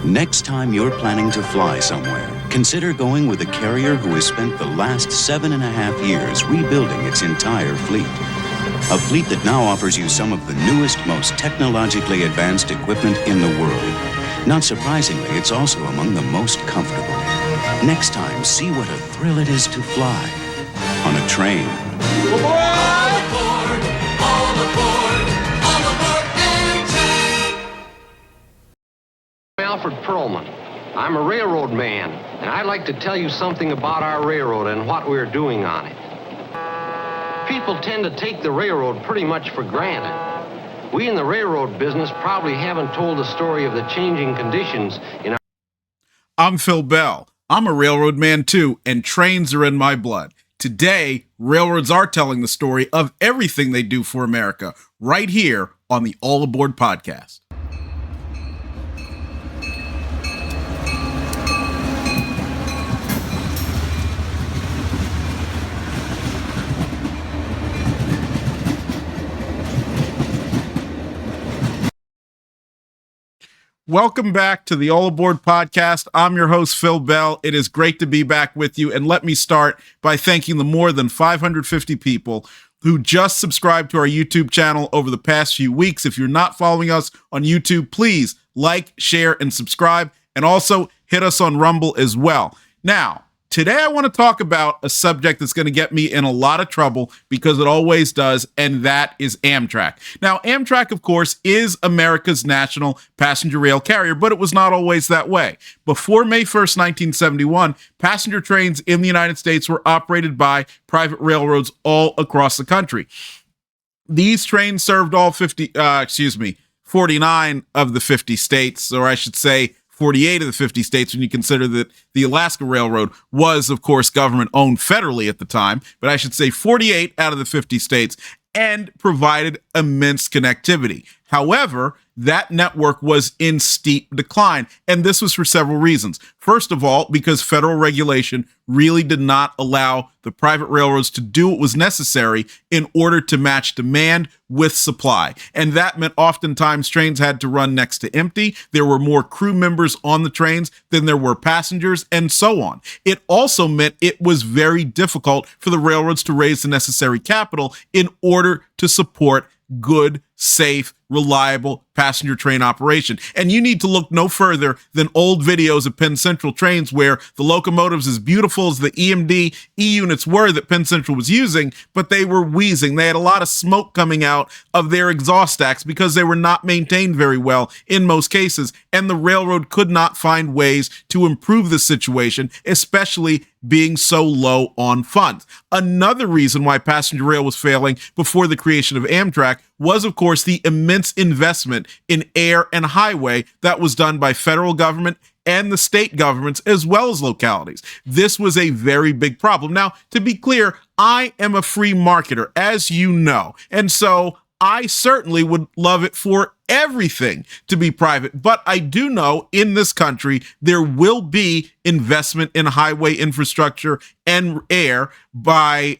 Next time you're planning to fly somewhere, consider going with a carrier who has spent the last 7.5 years rebuilding its entire fleet. A fleet that now offers you some of the newest, most technologically advanced equipment in the world. Not surprisingly, it's also among the most comfortable. Next time, see what a thrill it is to fly on a train. All aboard, all aboard, all aboard Amtrak. I'm Alfred Perlman. I'm a railroad man, and I'd like to tell you something about our railroad and what we're doing on it. People tend to take the railroad pretty much for granted. We in the railroad business probably haven't told the story of the changing conditions in our... I'm Phil Bell. I'm a railroad man too, and trains are in my blood. Today, railroads are telling the story of everything they do for America, right here on the All Aboard podcast. Welcome back to the All Aboard podcast. I'm your host, Phil Bell. It is great to be back with you. And let me start by thanking the more than 550 people who just subscribed to our YouTube channel over the past few weeks. If you're not following us on YouTube, please like, share, and subscribe. And also hit us on Rumble as well. Now, today I want to talk about a subject that's going to get me in a lot of trouble because it always does, and that is Amtrak. Now, Amtrak, of course, is America's national passenger rail carrier, but it was not always that way. Before May 1st, 1971, passenger trains in the United States were operated by private railroads all across the country. These trains served all 49 of the 50 states, or I should say 48 of the 50 states when you consider that the Alaska Railroad was, of course, government owned federally at the time, but I should say 48 out of the 50 states, and provided immense connectivity. However, that network was in steep decline, and this was for several reasons. First of all, because federal regulation really did not allow the private railroads to do what was necessary in order to match demand with supply. And that meant oftentimes trains had to run next to empty. There were more crew members on the trains than there were passengers, and so on. It also meant it was very difficult for the railroads to raise the necessary capital in order to support good, safe, reliable passenger train operation. And you need to look no further than old videos of Penn Central trains where the locomotives, as beautiful as the EMD E-units were that Penn Central was using, but they were wheezing. They had a lot of smoke coming out of their exhaust stacks because they were not maintained very well in most cases, and the railroad could not find ways to improve the situation, especially being so low on funds. Another reason why passenger rail was failing before the creation of Amtrak was, of course, the immense investment in air and highway that was done by federal government and the state governments as well as localities. This was a very big problem. Now, to be clear, I am a free marketer, as you know, and so I certainly would love it for everything to be private, but I do know in this country there will be investment in highway infrastructure and air by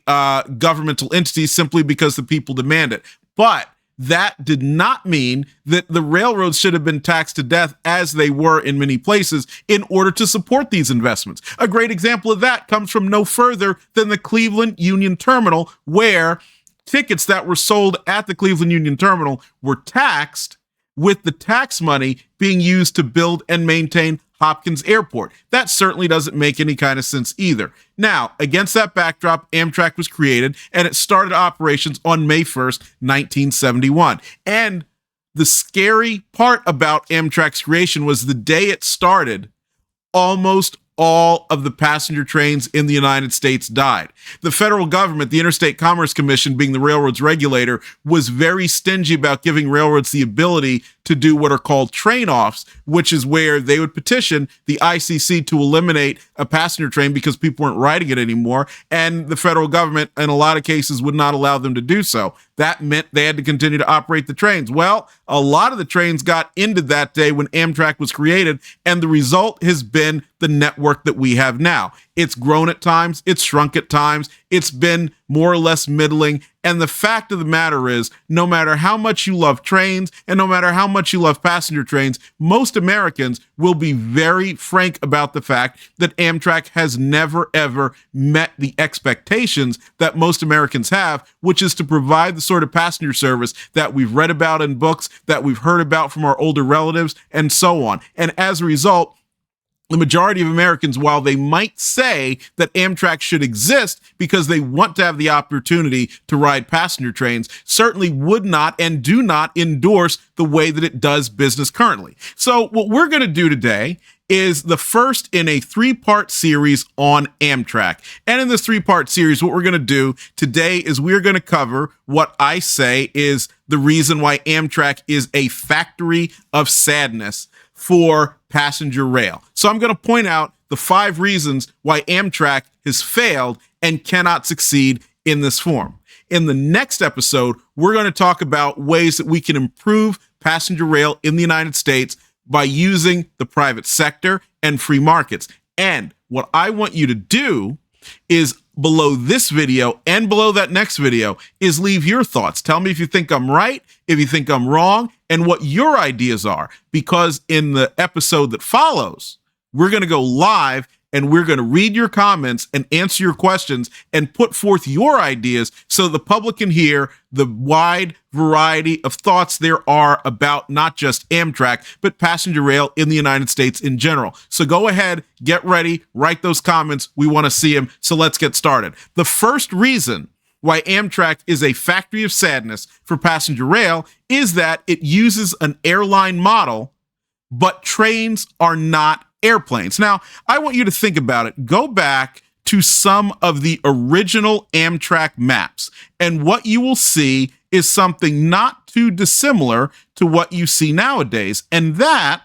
governmental entities simply because the people demand it. But that did not mean that the railroads should have been taxed to death as they were in many places in order to support these investments. A great example of that comes from no further than the Cleveland Union Terminal, where tickets that were sold at the Cleveland Union Terminal were taxed, with the tax money being used to build and maintain Hopkins Airport. That certainly doesn't make any kind of sense either. Now, against that backdrop, Amtrak was created, and it started operations on May 1st, 1971. And the scary part about Amtrak's creation was the day it started, almost all of the passenger trains in the United States died. The federal government, the Interstate Commerce Commission, being the railroad's regulator, was very stingy about giving railroads the ability to do what are called train-offs, which is where they would petition the ICC to eliminate a passenger train because people weren't riding it anymore, and the federal government, in a lot of cases, would not allow them to do so. That meant they had to continue to operate the trains. Well, a lot of the trains got ended that day when Amtrak was created, and the result has been the network network that we have now. It's grown at times, it's shrunk at times, it's been more or less middling. And the fact of the matter is, no matter how much you love trains and no matter how much you love passenger trains, most Americans will be very frank about the fact that Amtrak has never, ever met the expectations that most Americans have, which is to provide the sort of passenger service that we've read about in books, that we've heard about from our older relatives, and so on. And as a result, the majority of Americans, while they might say that Amtrak should exist because they want to have the opportunity to ride passenger trains, certainly would not and do not endorse the way that it does business currently. So what we're going to do today is the first in a 3-part series on Amtrak. And in this 3-part series, what we're going to do today is we're going to cover what I say is the reason why Amtrak is a factory of sadness for passenger rail. So I'm going to point out the 5 reasons why Amtrak has failed and cannot succeed in this form. In the next episode, we're going to talk about ways that we can improve passenger rail in the United States by using the private sector and free markets. And what I want you to do is below this video and below that next video is leave your thoughts. Tell me if you think I'm right, if you think I'm wrong, and what your ideas are. Because in the episode that follows, we're going to go live and we're going to read your comments and answer your questions and put forth your ideas so the public can hear the wide variety of thoughts there are about not just Amtrak, but passenger rail in the United States in general. So go ahead, get ready, write those comments. We want to see them. So let's get started. The first reason why Amtrak is a factory of sadness for passenger rail is that it uses an airline model, but trains are not airplanes. Now, I want you to think about it. Go back to some of the original Amtrak maps, and what you will see is something not too dissimilar to what you see nowadays. And that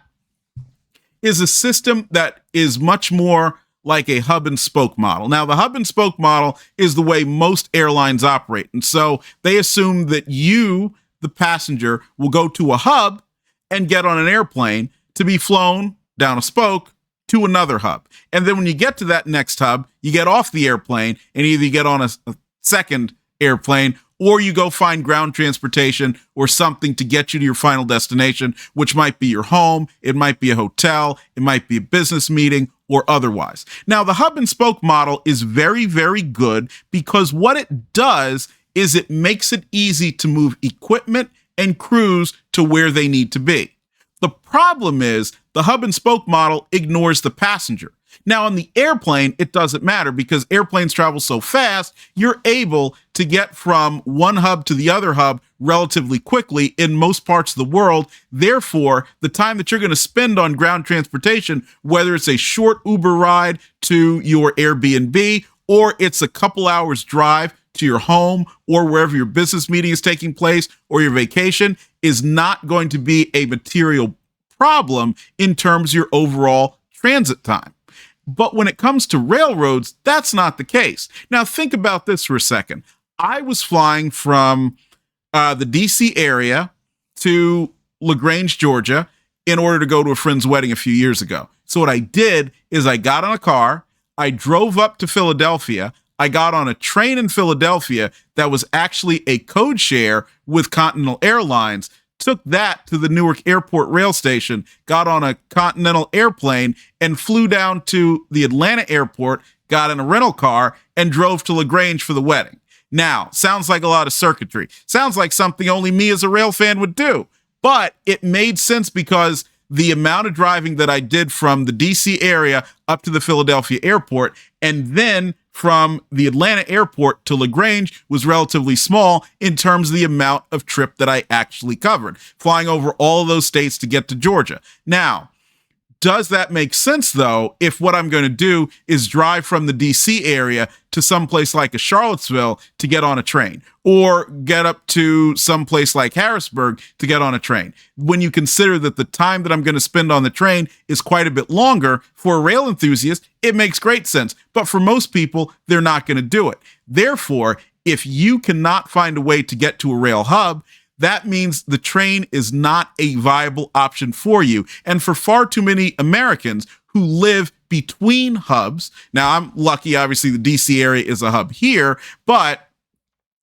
is a system that is much more like a hub and spoke model. Now, the hub and spoke model is the way most airlines operate. And so they assume that you, the passenger, will go to a hub and get on an airplane to be flown down a spoke to another hub. And then when you get to that next hub, you get off the airplane and either you get on a second airplane or you go find ground transportation or something to get you to your final destination, which might be your home, it might be a hotel, it might be a business meeting, or otherwise. Now, the hub and spoke model is very, very good because what it does is it makes it easy to move equipment and crews to where they need to be. The problem is the hub and spoke model ignores the passenger. Now, on the airplane, it doesn't matter because airplanes travel so fast, you're able to get from one hub to the other hub relatively quickly in most parts of the world. Therefore, the time that you're going to spend on ground transportation, whether it's a short Uber ride to your Airbnb or it's a couple hours drive to your home or wherever your business meeting is taking place or your vacation, is not going to be a material problem in terms of your overall transit time. But when it comes to railroads, that's not the case. Now, think about this for a second. I was flying from the DC area to LaGrange, Georgia, in order to go to a friend's wedding a few years ago. So what I did is I got on a car, I drove up to Philadelphia, I got on a train in Philadelphia that was actually a code share with Continental Airlines, took that to the Newark Airport rail station, got on a Continental airplane, and flew down to the Atlanta airport, got in a rental car, and drove to LaGrange for the wedding. Now, sounds like a lot of circuitry. Sounds like something only me as a rail fan would do. But it made sense because the amount of driving that I did from the DC area up to the Philadelphia airport and then from the Atlanta airport to LaGrange was relatively small in terms of the amount of trip that I actually covered, flying over all of those states to get to Georgia. Now, does that make sense, though, if what I'm going to do is drive from the DC area to someplace like a Charlottesville to get on a train, or get up to someplace like Harrisburg to get on a train? When you consider that the time that I'm going to spend on the train is quite a bit longer, for a rail enthusiast, it makes great sense. But for most people, they're not going to do it. Therefore, if you cannot find a way to get to a rail hub, that means the train is not a viable option for you. And for far too many Americans who live between hubs. Now, I'm lucky, obviously, the DC area is a hub here, but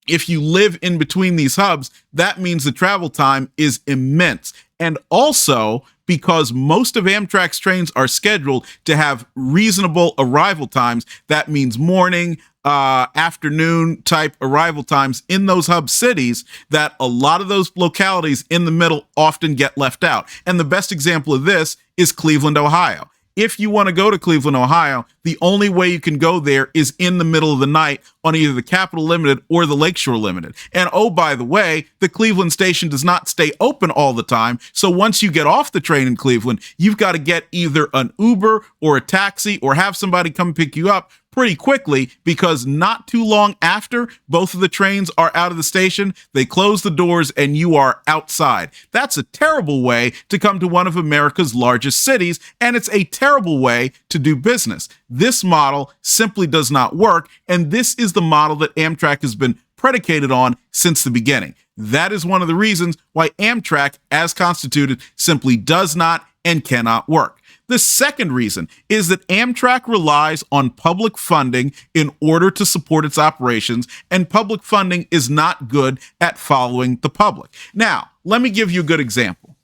if you live in between these hubs, that means the travel time is immense. And also, because most of Amtrak's trains are scheduled to have reasonable arrival times, that means morning, afternoon type arrival times in those hub cities, that a lot of those localities in the middle often get left out. And the best example of this is Cleveland, Ohio. If you want to go to Cleveland, Ohio, the only way you can go there is in the middle of the night on either the Capital Limited or the Lakeshore Limited. And oh, by the way, the Cleveland station does not stay open all the time. So once you get off the train in Cleveland, you've got to get either an Uber or a taxi or have somebody come pick you up pretty quickly, because not too long after both of the trains are out of the station, they close the doors and you are outside. That's a terrible way to come to one of America's largest cities, and it's a terrible way to do business. This model simply does not work, and this is the model that Amtrak has been predicated on since the beginning. That is one of the reasons why Amtrak, as constituted, simply does not and cannot work. The second reason is that Amtrak relies on public funding in order to support its operations, and public funding is not good at following the public. Now, let me give you a good example.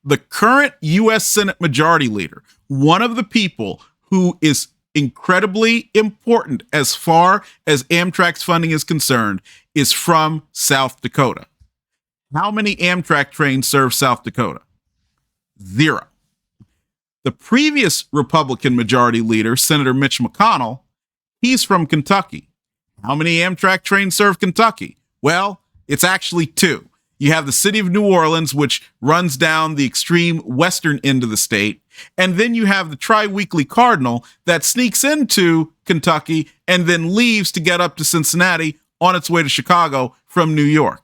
The current U.S. Senate Majority Leader, one of the people who is incredibly important as far as Amtrak's funding is concerned, is from South Dakota. How many Amtrak trains serve South Dakota? 0. The previous Republican Majority Leader, Senator Mitch McConnell, he's from Kentucky. How many Amtrak trains serve Kentucky? Well, it's actually 2. You have the city of New Orleans, which runs down the extreme western end of the state. And then you have the tri-weekly Cardinal that sneaks into Kentucky and then leaves to get up to Cincinnati on its way to Chicago from New York.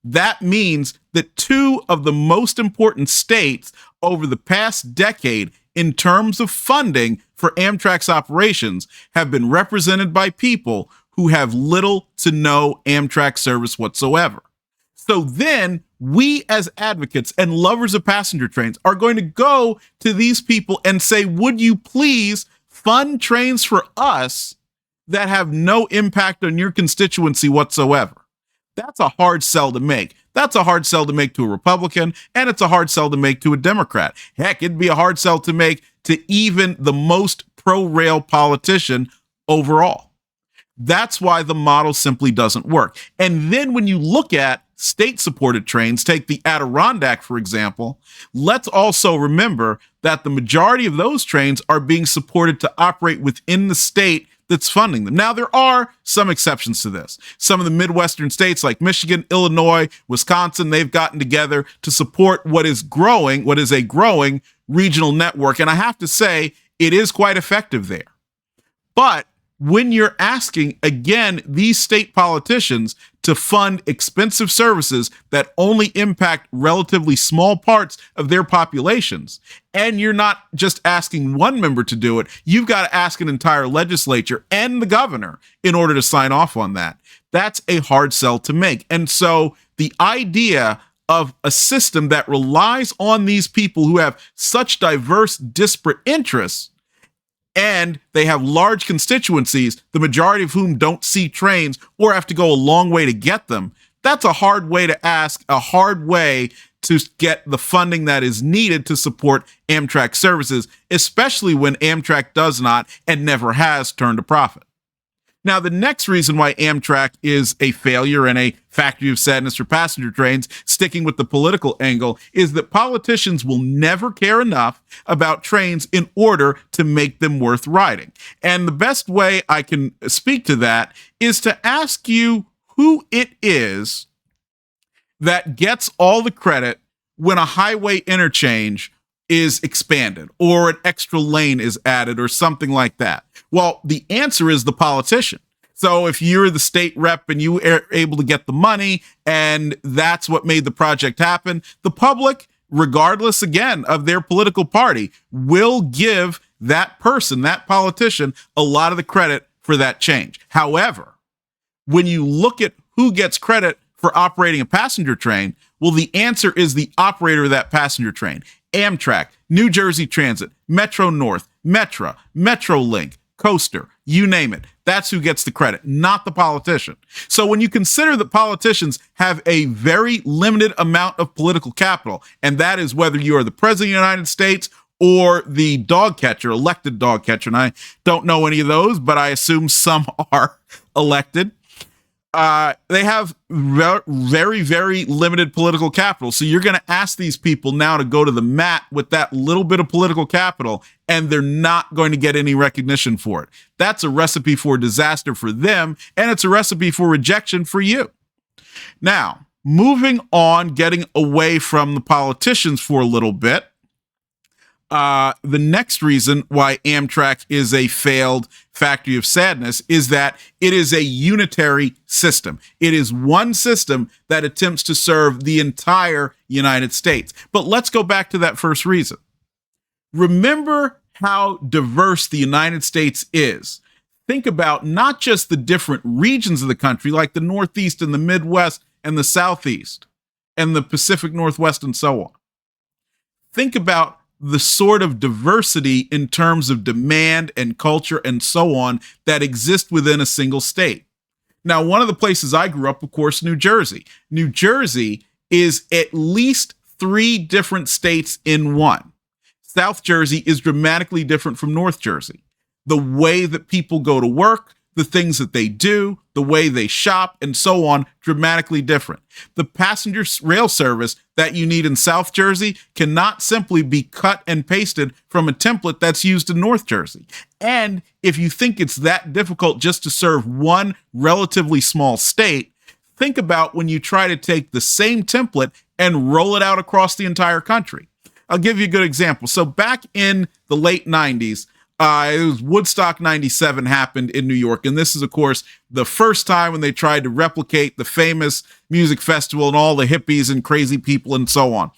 That means that 2 of the most important states over the past decade in terms of funding for Amtrak's operations have been represented by people who have little to no Amtrak service whatsoever. So then we as advocates and lovers of passenger trains are going to go to these people and say, would you please fund trains for us that have no impact on your constituency whatsoever? That's a hard sell to make. That's a hard sell to make to a Republican, and it's a hard sell to make to a Democrat. Heck, it'd be a hard sell to make to even the most pro-rail politician overall. That's why the model simply doesn't work. And then when you look at state-supported trains, take the Adirondack, for example, let's also remember that the majority of those trains are being supported to operate within the state that's funding them. Now, there are some exceptions to this. Some of the Midwestern states like Michigan, Illinois, Wisconsin, they've gotten together to support what is a growing regional network. And I have to say, it is quite effective there. But when you're asking, again, these state politicians to fund expensive services that only impact relatively small parts of their populations, and you're not just asking one member to do it, you've got to ask an entire legislature and the governor in order to sign off on that. That's a hard sell to make. And so the idea of a system that relies on these people who have such diverse, disparate interests, and they have large constituencies, the majority of whom don't see trains or have to go a long way to get them, that's a hard way to ask, a hard way to get the funding that is needed to support Amtrak services, especially when Amtrak does not and never has turned a profit. Now, the next reason why Amtrak is a failure and a factory of sadness for passenger trains, sticking with the political angle, is that politicians will never care enough about trains in order to make them worth riding. And the best way I can speak to that is to ask you who it is that gets all the credit when a highway interchange is expanded or an extra lane is added or something like that. Well, the answer is the politician. So if you're the state rep and you are able to get the money and that's what made the project happen, the public, regardless again of their political party, will give that person, that politician, a lot of the credit for that change. However, when you look at who gets credit for operating a passenger train, well, the answer is the operator of that passenger train. Amtrak, New Jersey Transit, Metro North, Metra, Metrolink, Coaster, you name it. That's who gets the credit, not the politician. So when you consider that politicians have a very limited amount of political capital, and that is whether you are the president of the United States or the dog catcher, elected dog catcher, and I don't know any of those, but I assume some are elected. They have very, very limited political capital. So you're going to ask these people now to go to the mat with that little bit of political capital, and they're not going to get any recognition for it. That's a recipe for disaster for them, and it's a recipe for rejection for you. Now, moving on, getting away from the politicians for a little bit, the next reason why Amtrak is a failed factory of sadness is that it is a unitary system. It is one system that attempts to serve the entire United States. But let's go back to that first reason. Remember how diverse the United States is. Think about not just the different regions of the country, like the Northeast and the Midwest and the Southeast and the Pacific Northwest and so on. Think about the sort of diversity in terms of demand and culture and so on that exist within a single state. Now, one of the places I grew up, of course, New Jersey. New Jersey is at least 3 different states in one. South Jersey is dramatically different from North Jersey. The way that people go to work, the things that they do, the way they shop, and so on, dramatically different. The passenger rail service that you need in South Jersey cannot simply be cut and pasted from a template that's used in North Jersey. And if you think it's that difficult just to serve one relatively small state, think about when you try to take the same template and roll it out across the entire country. I'll give you a good example. So back in the late 90s, it was Woodstock 97 happened in New York. And this is, of course, the first time when they tried to replicate the famous music festival and all the hippies and crazy people and so on.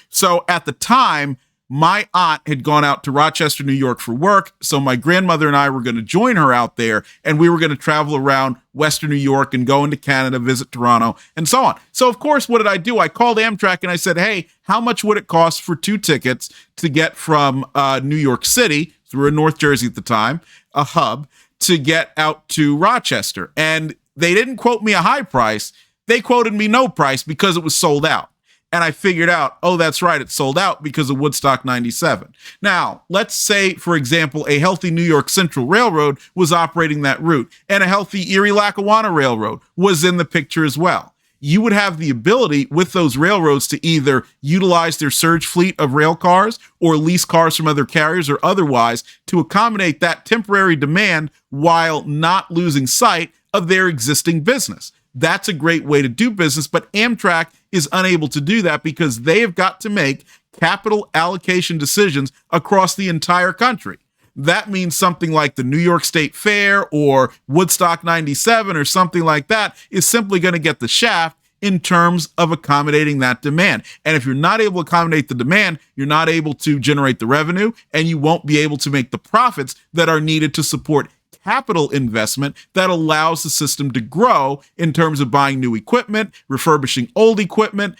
So at the time, my aunt had gone out to Rochester, New York for work. So my grandmother and I were going to join her out there, and we were going to travel around Western New York and go into Canada, visit Toronto, and so on. So, of course, what did I do? I called Amtrak and I said, hey, how much would it cost for 2 tickets to get from New York City, so we were in North Jersey at the time, a hub, to get out to Rochester? And they didn't quote me a high price. They quoted me no price because it was sold out. And I figured out, oh, that's right, it's sold out because of Woodstock 97. Now, let's say, for example, a healthy New York Central Railroad was operating that route, and a healthy Erie Lackawanna Railroad was in the picture as well. You would have the ability with those railroads to either utilize their surge fleet of rail cars or lease cars from other carriers or otherwise to accommodate that temporary demand while not losing sight of their existing business. That's a great way to do business, but Amtrak is unable to do that because they have got to make capital allocation decisions across the entire country. That means something like the New York State Fair or Woodstock 97 or something like that is simply going to get the shaft in terms of accommodating that demand. And if you're not able to accommodate the demand, you're not able to generate the revenue, and you won't be able to make the profits that are needed to support capital investment that allows the system to grow in terms of buying new equipment, refurbishing old equipment,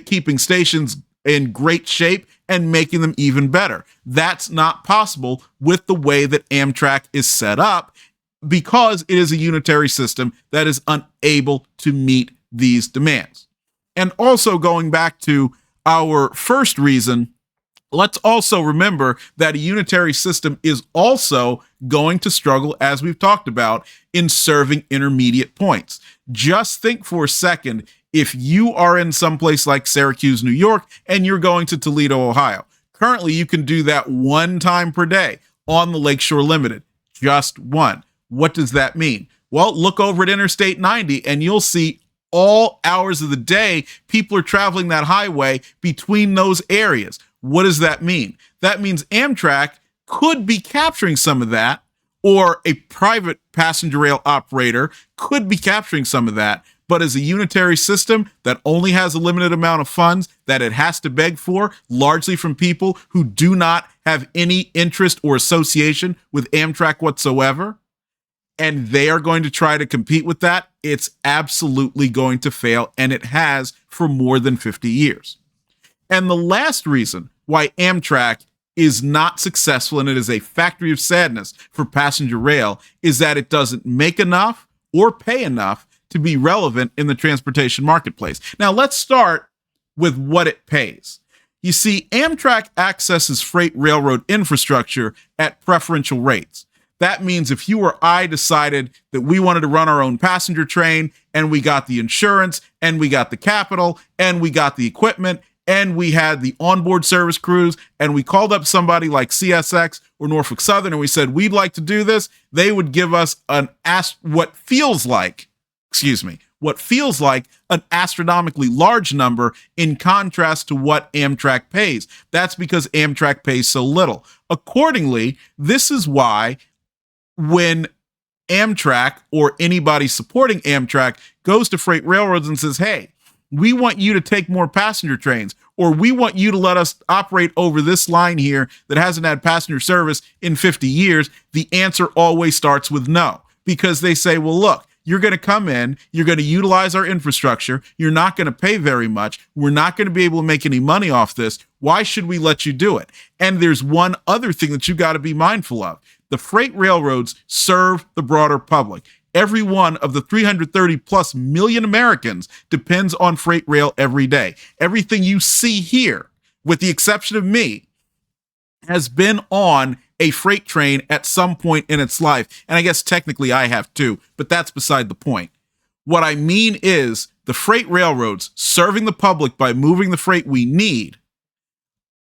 keeping stations in great shape, and making them even better. That's not possible with the way that Amtrak is set up because it is a unitary system that is unable to meet these demands. And also going back to our first reason, let's also remember that a unitary system is also going to struggle, as we've talked about, in serving intermediate points. Just think for a second, if you are in some place like Syracuse, New York, and you're going to Toledo, Ohio. Currently, you can do that 1 time per day on the Lakeshore Limited, just one. What does that mean? Well, look over at Interstate 90 and you'll see all hours of the day, people are traveling that highway between those areas. What does that mean? That means Amtrak could be capturing some of that, or a private passenger rail operator could be capturing some of that. But as a unitary system that only has a limited amount of funds that it has to beg for, largely from people who do not have any interest or association with Amtrak whatsoever, and they are going to try to compete with that, it's absolutely going to fail, and it has for more than 50 years. And the last reason why Amtrak is not successful, and it is a factory of sadness for passenger rail, is that it doesn't make enough or pay enough to be relevant in the transportation marketplace. Now, let's start with what it pays. You see, Amtrak accesses freight railroad infrastructure at preferential rates. That means if you or I decided that we wanted to run our own passenger train, and we got the insurance, and we got the capital, and we got the equipment, and we had the onboard service crews, and we called up somebody like CSX or Norfolk Southern, and we said, we'd like to do this, they would give us what feels like an astronomically large number in contrast to what Amtrak pays. That's because Amtrak pays so little. Accordingly, this is why when Amtrak or anybody supporting Amtrak goes to freight railroads and says, hey, we want you to take more passenger trains, or we want you to let us operate over this line here that hasn't had passenger service in 50 years, the answer always starts with no, because they say, well, look, you're going to come in, you're going to utilize our infrastructure, you're not going to pay very much, we're not going to be able to make any money off this, why should we let you do it? And there's one other thing that you got to be mindful of. The freight railroads serve the broader public. Every one of the 330 plus million Americans depends on freight rail every day. Everything you see here, with the exception of me, has been on a freight train at some point in its life. And I guess technically I have too, but that's beside the point. What I mean is the freight railroads serving the public by moving the freight we need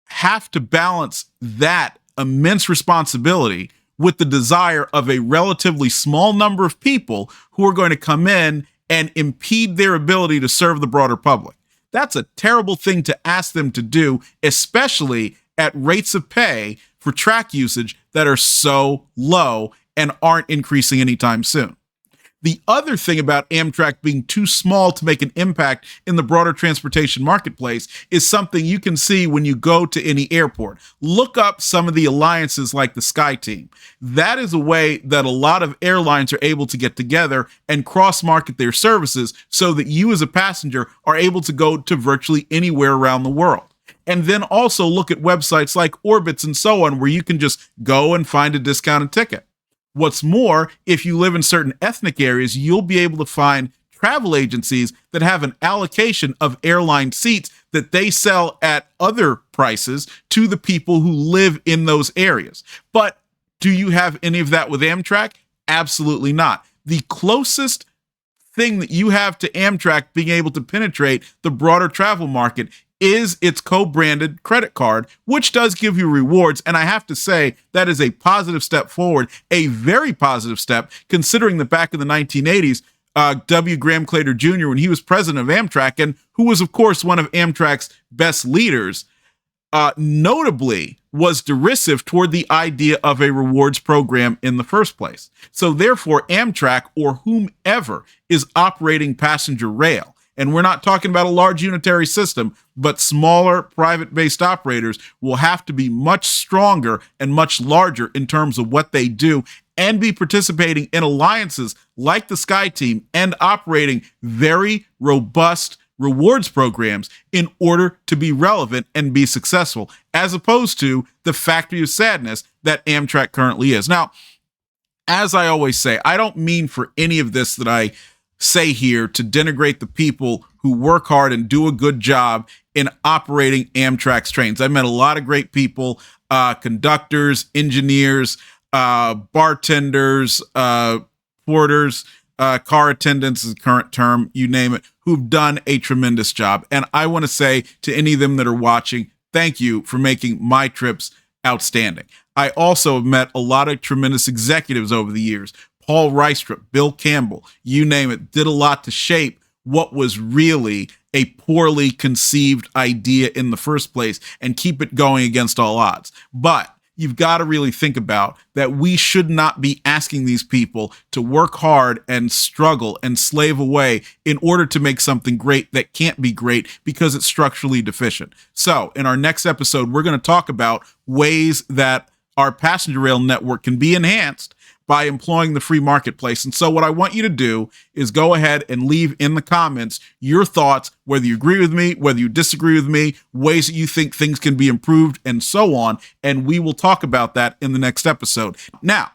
have to balance that immense responsibility with the desire of a relatively small number of people who are going to come in and impede their ability to serve the broader public. That's a terrible thing to ask them to do, especially at rates of pay for track usage that are so low and aren't increasing anytime soon. The other thing about Amtrak being too small to make an impact in the broader transportation marketplace is something you can see when you go to any airport. Look up some of the alliances like the Sky Team. That is a way that a lot of airlines are able to get together and cross-market their services so that you as a passenger are able to go to virtually anywhere around the world. And then also look at websites like Orbitz and so on, where you can just go and find a discounted ticket. What's more, if you live in certain ethnic areas, you'll be able to find travel agencies that have an allocation of airline seats that they sell at other prices to the people who live in those areas. But do you have any of that with Amtrak? Absolutely not. The closest thing that you have to Amtrak being able to penetrate the broader travel market is its co-branded credit card, which does give you rewards. And I have to say that is a positive step forward, a very positive step, considering that back in the 1980s, W. Graham Claytor Jr., when he was president of Amtrak, and who was, of course, one of Amtrak's best leaders, notably was derisive toward the idea of a rewards program in the first place. So therefore, Amtrak or whomever is operating passenger rail, and we're not talking about a large unitary system, but smaller private-based operators will have to be much stronger and much larger in terms of what they do and be participating in alliances like the Sky Team and operating very robust rewards programs in order to be relevant and be successful, as opposed to the factory of sadness that Amtrak currently is. Now, as I always say, I don't mean for any of this that I say here to denigrate the people who work hard and do a good job in operating Amtrak's trains. I met a lot of great people, conductors, engineers, bartenders, porters, car attendants is the current term, you name it, who've done a tremendous job. And I want to say to any of them that are watching, thank you for making my trips outstanding. I also have met a lot of tremendous executives over the years. Paul Reistrup, Bill Campbell, you name it, did a lot to shape what was really a poorly conceived idea in the first place and keep it going against all odds. But you've got to really think about that we should not be asking these people to work hard and struggle and slave away in order to make something great that can't be great because it's structurally deficient. So in our next episode, we're going to talk about ways that our passenger rail network can be enhanced by employing the free marketplace. And so what I want you to do is go ahead and leave in the comments your thoughts, whether you agree with me, whether you disagree with me, ways that you think things can be improved, and so on. And we will talk about that in the next episode. Now,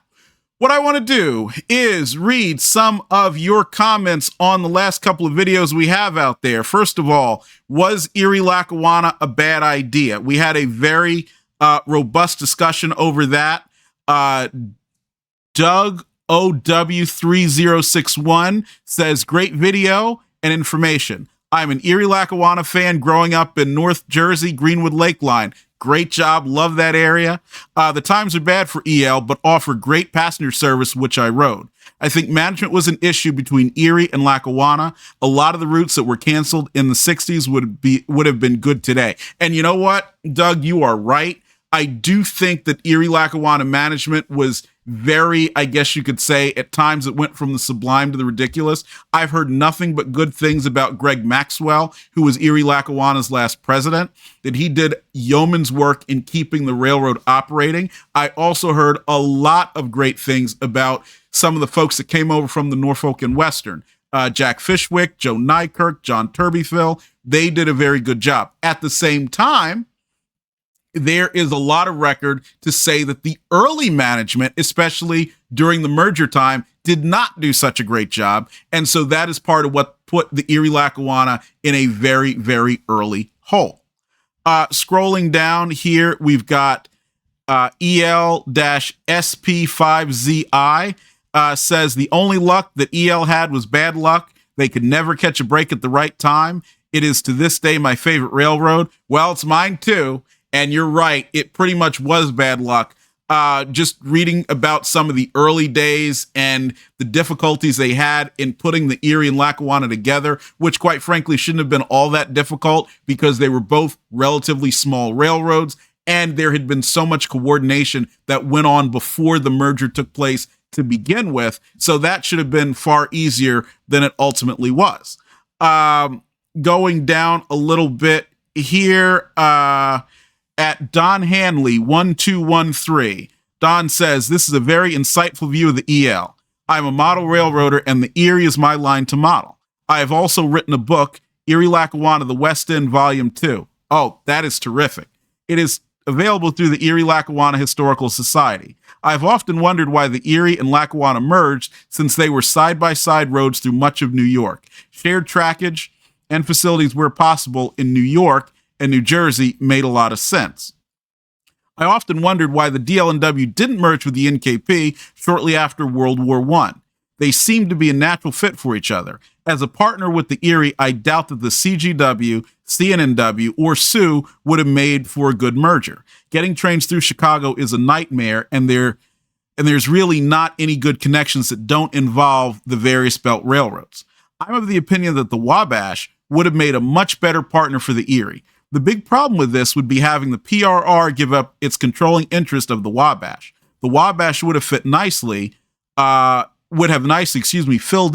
what I want to do is read some of your comments on the last couple of videos we have out there. First of all, was Erie Lackawanna a bad idea? We had a very robust discussion over that. Doug OW3061 says, great video and information. I'm an Erie Lackawanna fan growing up in North Jersey, Greenwood Lake Line. Great job. Love that area. The times are bad for EL, but offer great passenger service, which I rode. I think management was an issue between Erie and Lackawanna. A lot of the routes that were canceled in the 60s would have been good today. And you know what, Doug, you are right. I do think that Erie Lackawanna management was very, I guess you could say, at times it went from the sublime to the ridiculous. I've heard nothing but good things about Greg Maxwell, who was Erie Lackawanna's last president, that he did yeoman's work in keeping the railroad operating. I also heard a lot of great things about some of the folks that came over from the Norfolk and Western. Jack Fishwick, Joe Nykirk, John Turbyfill, they did a very good job. At the same time, there is a lot of record to say that the early management, especially during the merger time, did not do such a great job. And so that is part of what put the Erie Lackawanna in a very, very early hole. Scrolling down here, we've got EL-SP5ZI says the only luck that EL had was bad luck. They could never catch a break at the right time. It is to this day my favorite railroad. Well, it's mine too. And you're right, it pretty much was bad luck. Just reading about some of the early days and the difficulties they had in putting the Erie and Lackawanna together, which quite frankly shouldn't have been all that difficult because they were both relatively small railroads, and there had been so much coordination that went on before the merger took place to begin with. So that should have been far easier than it ultimately was. Going down a little bit here, at Don Hanley 1213, Don says, this is a very insightful view of the EL. I'm a model railroader and the Erie is my line to model. I have also written a book, Erie Lackawanna, the West End Volume 2. Oh, that is terrific. It is available through the Erie Lackawanna Historical Society. I've often wondered why the Erie and Lackawanna merged, since they were side-by-side roads through much of New York. Shared trackage and facilities where possible in New York and New Jersey made a lot of sense. I often wondered why the DL&W didn't merge with the NKP shortly after World War I. They seemed to be a natural fit for each other. As a partner with the Erie, I doubt that the CGW, CNNW, or SU would have made for a good merger. Getting trains through Chicago is a nightmare, and there's really not any good connections that don't involve the various belt railroads. I'm of the opinion that the Wabash would have made a much better partner for the Erie. The big problem with this would be having the PRR give up its controlling interest of the Wabash. The Wabash would have filled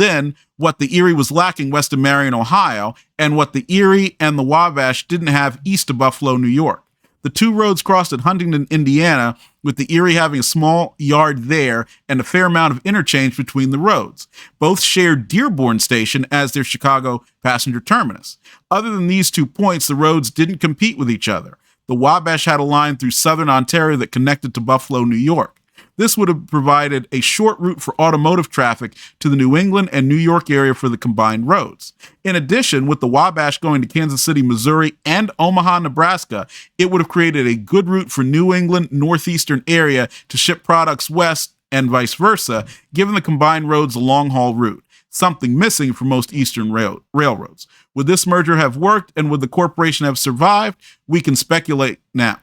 in what the Erie was lacking west of Marion, Ohio, and what the Erie and the Wabash didn't have east of Buffalo, New York. The two roads crossed at Huntington, Indiana, with the Erie having a small yard there and a fair amount of interchange between the roads. Both shared Dearborn Station as their Chicago passenger terminus. Other than these 2 points, the roads didn't compete with each other. The Wabash had a line through southern Ontario that connected to Buffalo, New York. This would have provided a short route for automotive traffic to the New England and New York area for the combined roads. In addition, with the Wabash going to Kansas City, Missouri, and Omaha, Nebraska, it would have created a good route for New England, northeastern area to ship products west and vice versa, giving the combined roads a long-haul route, something missing for most eastern railroads. Would this merger have worked, and would the corporation have survived? We can speculate now.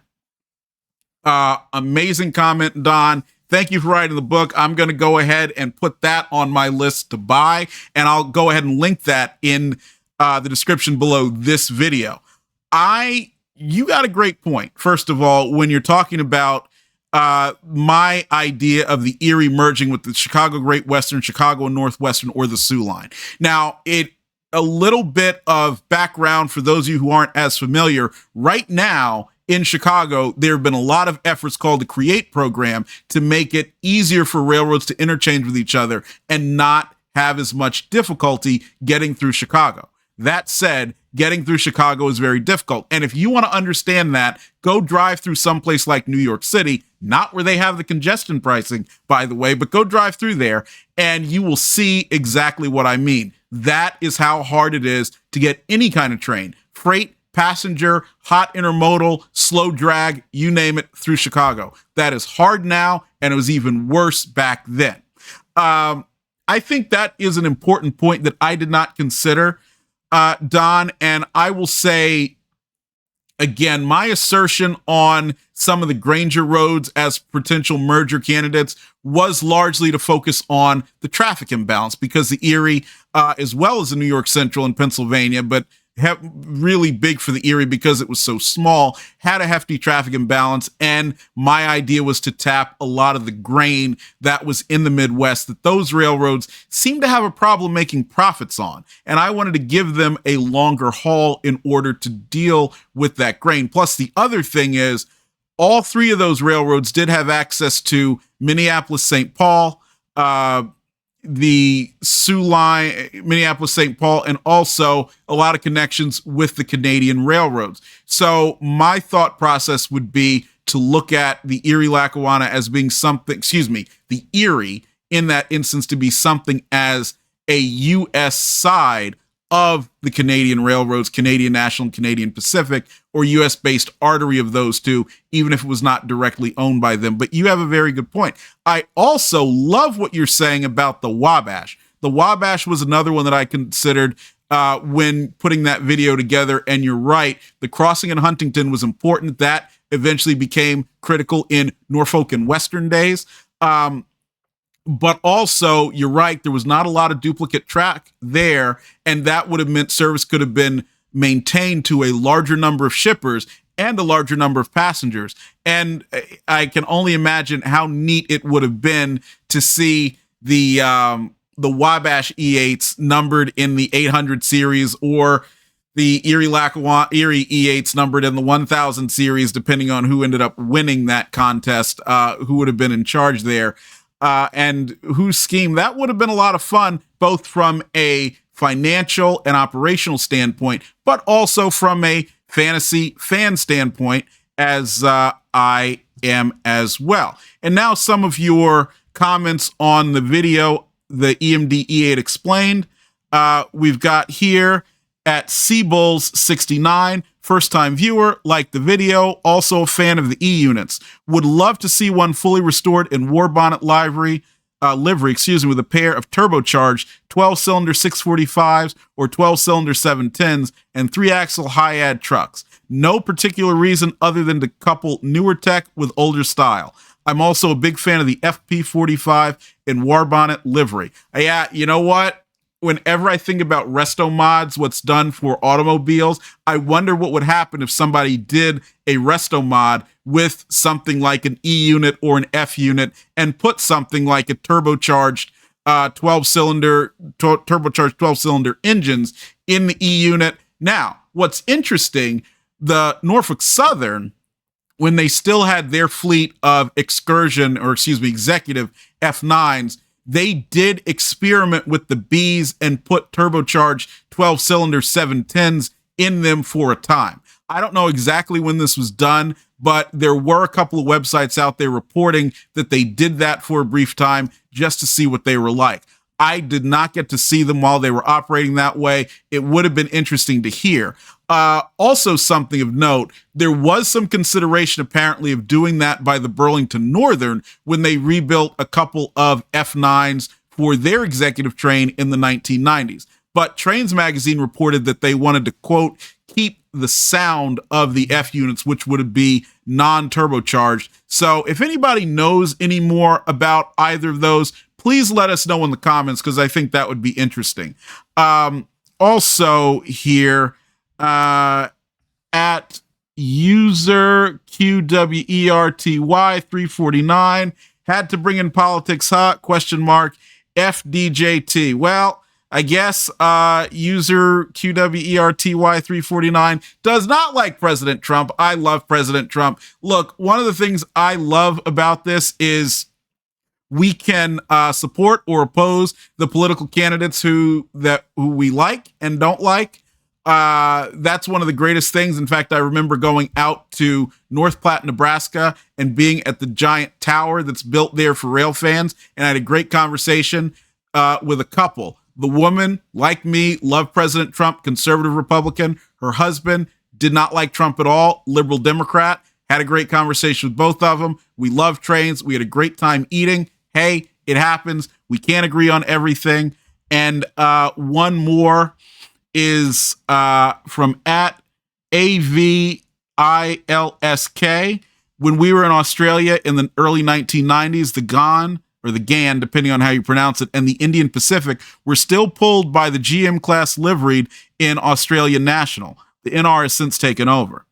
Amazing comment, Don. Thank you for writing the book. I'm going to go ahead and put that on my list to buy, and I'll go ahead and link that in the description below this video. You got a great point. First of all, when you're talking about my idea of the Erie merging with the Chicago Great Western, Chicago and Northwestern, or the Sioux Line. Now, a little bit of background for those of you who aren't as familiar. Right now, in Chicago, there have been a lot of efforts called the CREATE program to make it easier for railroads to interchange with each other and not have as much difficulty getting through Chicago. That said, getting through Chicago is very difficult. And if you want to understand that, go drive through someplace like New York City, not where they have the congestion pricing, by the way, but go drive through there and you will see exactly what I mean. That is how hard it is to get any kind of train, freight, passenger, hot intermodal, slow drag, you name it, through Chicago. That is hard now, and it was even worse back then. I think that is an important point that I did not consider, Don, and I will say, again, my assertion on some of the Granger roads as potential merger candidates was largely to focus on the traffic imbalance because the Erie, as well as the New York Central and Pennsylvania, but really big for the Erie because it was so small, had a hefty traffic imbalance. And my idea was to tap a lot of the grain that was in the Midwest that those railroads seem to have a problem making profits on. And I wanted to give them a longer haul in order to deal with that grain. Plus, the other thing is, all three of those railroads did have access to Minneapolis-St. Paul, the Soo Line, Minneapolis-St. Paul, and also a lot of connections with the Canadian railroads. So my thought process would be to look at the Erie-Lackawanna as being something, the Erie in that instance to be something as a U.S. side of the Canadian railroads, Canadian National and Canadian Pacific, or U.S.-based artery of those two, even if it was not directly owned by them. But you have a very good point. I also love what you're saying about the Wabash. The Wabash was another one that I considered when putting that video together, and you're right, the crossing in Huntington was important. That eventually became critical in Norfolk and Western days. But also, you're right, there was not a lot of duplicate track there, and that would have meant service could have been maintained to a larger number of shippers and a larger number of passengers. And I can only imagine how neat it would have been to see the Wabash E8s numbered in the 800 series or the Erie E8s numbered in the 1000 series, depending on who ended up winning that contest, who would have been in charge there. And whose scheme. That would have been a lot of fun, both from a financial and operational standpoint, but also from a fantasy fan standpoint, as I am as well. And now some of your comments on the video, the EMD E8 Explained. We've got here at Seabulls69, first-time viewer, liked the video, also a fan of the E-units. Would love to see one fully restored in war bonnet livery, with a pair of turbocharged 12-cylinder 645s or 12-cylinder 710s and 3-axle high-ad trucks. No particular reason other than to couple newer tech with older style. I'm also a big fan of the FP45 in war bonnet livery. Yeah, you know what? Whenever I think about resto mods, what's done for automobiles, I wonder what would happen if somebody did a resto mod with something like an E unit or an F unit and put something like a turbocharged 12-cylinder engines in the E unit. Now, what's interesting, the Norfolk Southern, when they still had their fleet of executive F9s, they did experiment with the Bs and put turbocharged 12-cylinder 710s in them for a time. I don't know exactly when this was done, but there were a couple of websites out there reporting that they did that for a brief time just to see what they were like. I did not get to see them while they were operating that way. It would have been interesting to hear. Also, something of note, there was some consideration apparently of doing that by the Burlington Northern when they rebuilt a couple of F9s for their executive train in the 1990s. But Trains Magazine reported that they wanted to, quote, keep the sound of the F units, which would be non-turbocharged. So if anybody knows any more about either of those, please let us know in the comments, because I think that would be interesting. Also here, at user QWERTY349, had to bring in politics, huh? Question mark. FDJT. Well, I guess user QWERTY349 does not like President Trump. I love President Trump. Look, one of the things I love about this is we can support or oppose the political candidates who we like and don't like. That's one of the greatest things. In fact, I remember going out to North Platte, Nebraska, and being at the giant tower that's built there for rail fans. And I had a great conversation with a couple. The woman, like me, loved President Trump, conservative Republican. Her husband did not like Trump at all, liberal Democrat. Had a great conversation with both of them. We love trains. We had a great time eating. Hey, it happens. We can't agree on everything. And one more is from at AVILSK. When we were in Australia in the early 1990s, the GAN, or the GAN, depending on how you pronounce it, and the Indian Pacific were still pulled by the GM class liveried in Australian National. The NR has since taken over.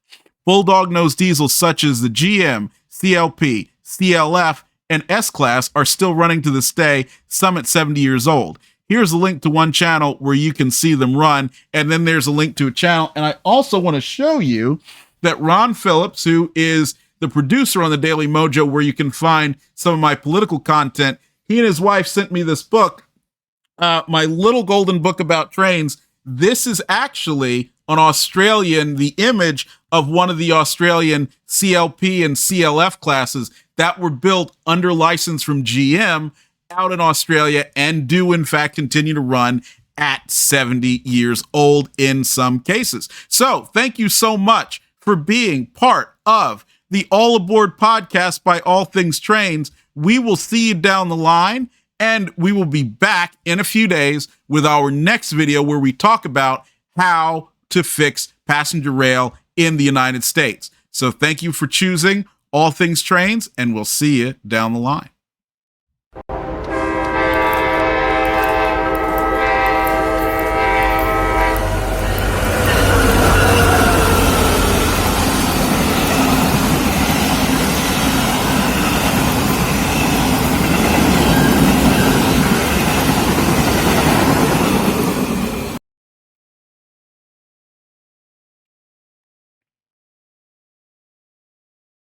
Bulldog nose diesels such as the GM, CLP, CLF, and S-Class are still running to this day, some at 70 years old. Here's a link to one channel where you can see them run, and then there's a link to a channel. And I also want to show you that Ron Phillips, who is the producer on the Daily Mojo, where you can find some of my political content, he and his wife sent me this book, my little golden book about trains. This is actually an Australian, the image of one of the Australian CLP and CLF classes that were built under license from GM out in Australia and do in fact continue to run at 70 years old in some cases. So thank you so much for being part of the All Aboard podcast by All Things Trains. We will see you down the line, and we will be back in a few days with our next video where we talk about how to fix passenger rail in the United States. So thank you for choosing All Things Trains, and we'll see you down the line.